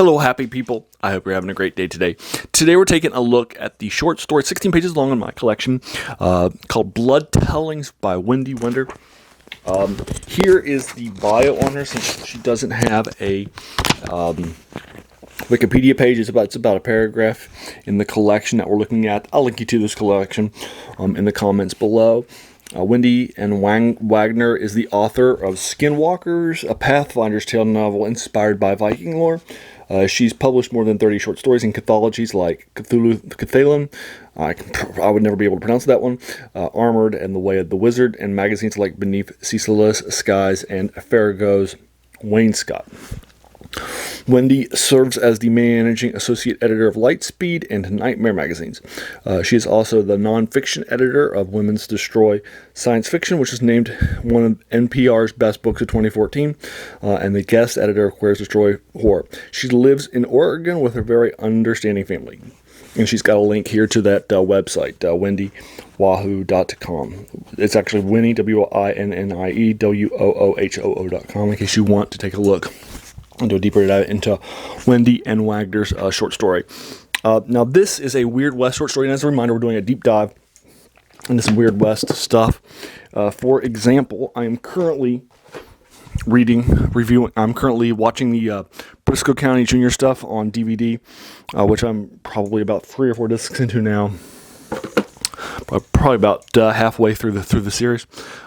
Hello, happy people. I hope you're having a great day today. Today we're taking a look at the short story, 16 pages long in my collection, called Blood Tellings by Wendy Wagner. Here is the bio on her, since she doesn't have a Wikipedia page. It's about a paragraph in the collection that we're looking at. I'll link you to this collection in the comments below. Wendy Wagner is the author of Skinwalkers, a Pathfinder's Tale novel inspired by Viking lore. She's published more than 30 short stories in anthologies like Cthulhu, I would never be able to pronounce that one, Armored and The Way of the Wizard, and magazines like Beneath Ceaseless Skies and Farrago's Wainscot. Wendy serves as the managing associate editor of Lightspeed and Nightmare magazines. She is also the nonfiction editor of Women's Destroy Science Fiction, which is named one of NPR's best books of 2014, and the guest editor of Queer's Destroy Horror. She lives in Oregon with her very understanding family. And she's got a link here to that website, wendywahoo.com. It's actually Winnie, WINNIE, WOOHOO.com, in case you want to take a look and do a deeper dive into Wendy and Wagner's short story. Now, this is a Weird West short story, and as a reminder, we're doing a deep dive into some Weird West stuff. For example, I am currently I'm currently watching the Briscoe County Junior stuff on DVD, which I'm probably about 3 or 4 discs into now. Probably about halfway through the series.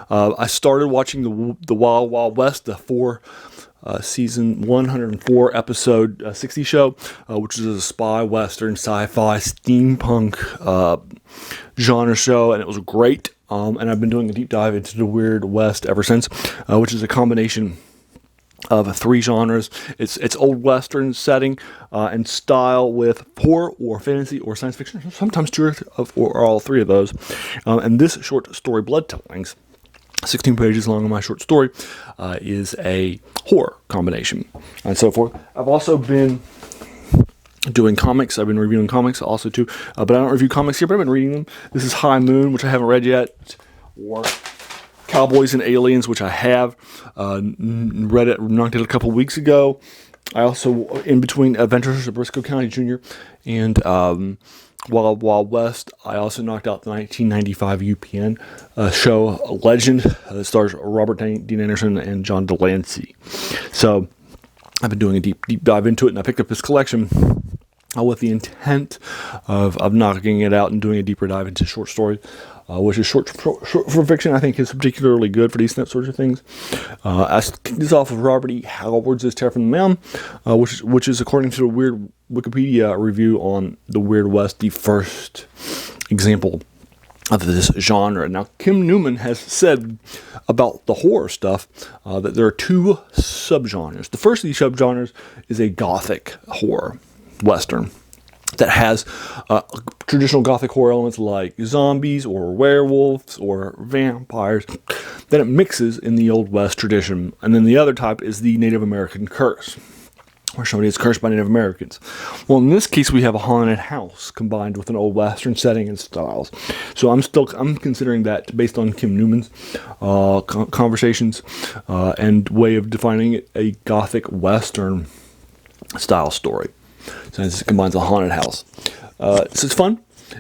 I started watching the Wild Wild West, the season 104 episode 60 show, which is a spy western sci-fi steampunk genre show, and it was great. And I've been doing a deep dive into the Weird West ever since, which is a combination of 3 genres. It's old western setting and style with horror or fantasy or science fiction, sometimes 2 or all 3 of those. And this short story, Blood Tellings, 16 pages long in my short story, is a horror combination and so forth. I've also been doing comics. I've been reviewing comics also too, but I don't review comics here, but I've been reading them. This is High Moon, which I haven't read yet, or Cowboys and Aliens, which I have read it, knocked it a couple weeks ago. I also, in between Adventures of Briscoe County Jr. and Wild Wild West, I also knocked out the 1995 UPN show Legend that stars Robert Dean Anderson and John Delancey. So I've been doing a deep dive into it, and I picked up this collection with the intent of knocking it out and doing a deeper dive into short stories, which is short for fiction. I think is particularly good for these sorts of things. I kicked this off with Robert E. Howard's Terror from the Mountain, which is, according to a weird Wikipedia review on the Weird West, the first example of this genre. Now, Kim Newman has said about the horror stuff that there are 2 subgenres. The first of these subgenres is a gothic horror western that has traditional gothic horror elements like zombies or werewolves or vampires. Then it mixes in the Old West tradition. And then the other type is the Native American curse, where somebody is cursed by Native Americans. Well, in this case, we have a haunted house combined with an Old Western setting and styles. So I'm considering that, based on Kim Newman's conversations and way of defining it, a gothic Western style story, since it combines a haunted house. So it's fun.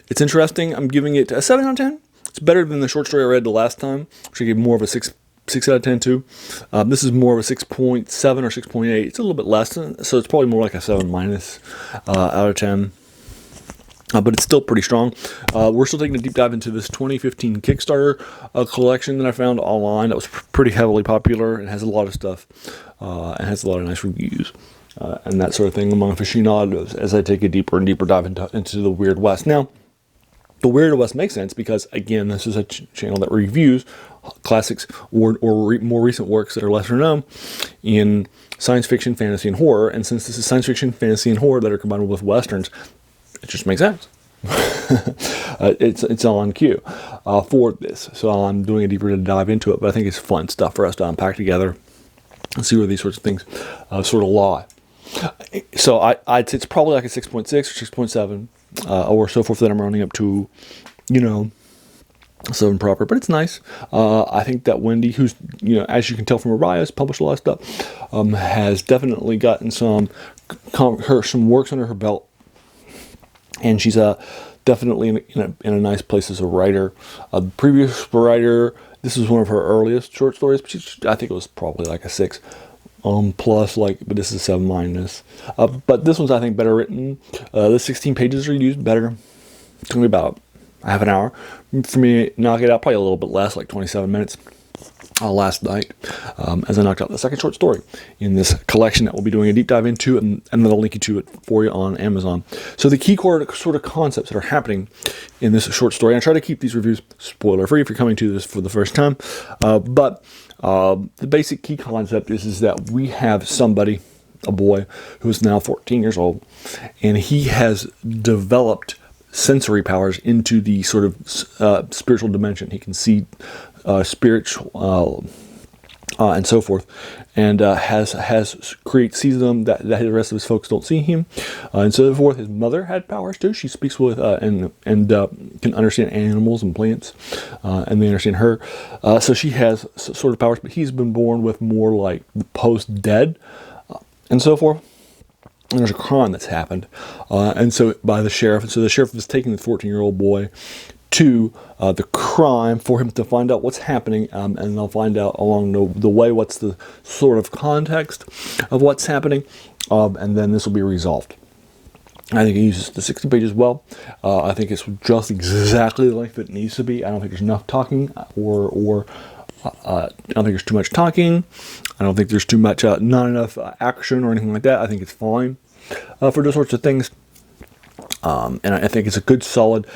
It's interesting. I'm giving it a 7 out of 10. It's better than the short story I read the last time, which I gave more of a 6 out of 10 too. This is more of a 6.7 or 6.8. It's a little bit less, so it's probably more like a 7 minus out of 10. But it's still pretty strong. We're still taking a deep dive into this 2015 Kickstarter collection that I found online that was pretty heavily popular and has a lot of stuff and has a lot of nice reviews. And that sort of thing among aficionados as I take a deeper and deeper dive into the Weird West. Now, the Weird West makes sense because, again, this is a channel that reviews classics or more recent works that are lesser known in science fiction, fantasy, and horror. And since this is science fiction, fantasy, and horror that are combined with Westerns, it just makes sense. It's on cue for this. So I'm doing a deeper dive into it, but I think it's fun stuff for us to unpack together and see where these sorts of things sort of lie. So I'd say it's probably like a 6.6 or 6.7 or so forth that I'm running up to, So improper, but it's nice. I think that Wendy, who's, as you can tell from her bios, published a lot of stuff, has definitely gotten some works under her belt, and she's definitely in a nice place as a writer. The previous writer, this was one of her earliest short stories, but I think it was probably like a 6 plus, but this is 7 minus. But this one's, I think, better written. The 16 pages are used better. It took me about half an hour for me to knock it out, probably a little bit less, like 27 minutes last night, as I knocked out the second short story in this collection that we'll be doing a deep dive into, and then I'll link you to it for you on Amazon. So the key core sort of concepts that are happening in this short story, and I try to keep these reviews spoiler free if you're coming to this for the first time, but the basic key concept is that we have somebody, a boy, who is now 14 years old, and he has developed sensory powers into the sort of spiritual dimension. He can see spiritual and so forth, and sees them that the rest of his folks don't see him, and so forth. His mother had powers too. She speaks with and can understand animals and plants, and they understand her. So she has sort of powers, but he's been born with more like the post-dead and so forth. And there's a crime that's happened, and so by the sheriff. And so the sheriff is taking the 14-year-old boy to the crime for him to find out what's happening, and they'll find out along the way what's the sort of context of what's happening, and then this will be resolved. I think he uses the 60 pages well. I think it's just exactly the length that it needs to be. I don't think there's enough talking, or I don't think there's too much talking. I don't think there's too much, not enough action or anything like that. I think it's fine for those sorts of things. And I think it's a good, solid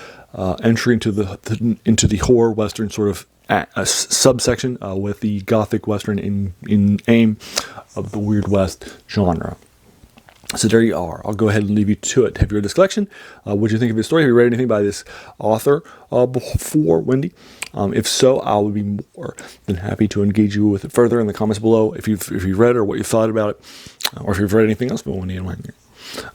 entry into the horror western sort of subsection with the gothic western in aim of the Weird West genre. So there you are. I'll go ahead and leave you to it. Have you read this collection? What do you think of this story? Have you read anything by this author before, Wendy? If so, I would be more than happy to engage you with it further in the comments below. If you've read or what you thought about it, or if you've read anything else by Wendy and Wagner.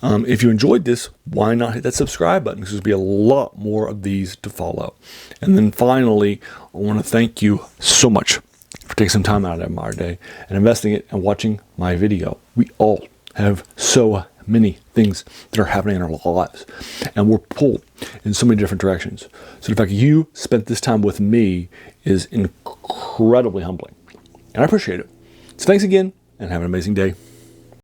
If you enjoyed this, why not hit that subscribe button? Because there's going to be a lot more of these to follow. And then finally, I want to thank you so much for taking some time out of our day and investing it and watching my video. We all have so many things that are happening in our lives, and we're pulled in so many different directions. So the fact you spent this time with me is incredibly humbling, and I appreciate it. So thanks again, and have an amazing day.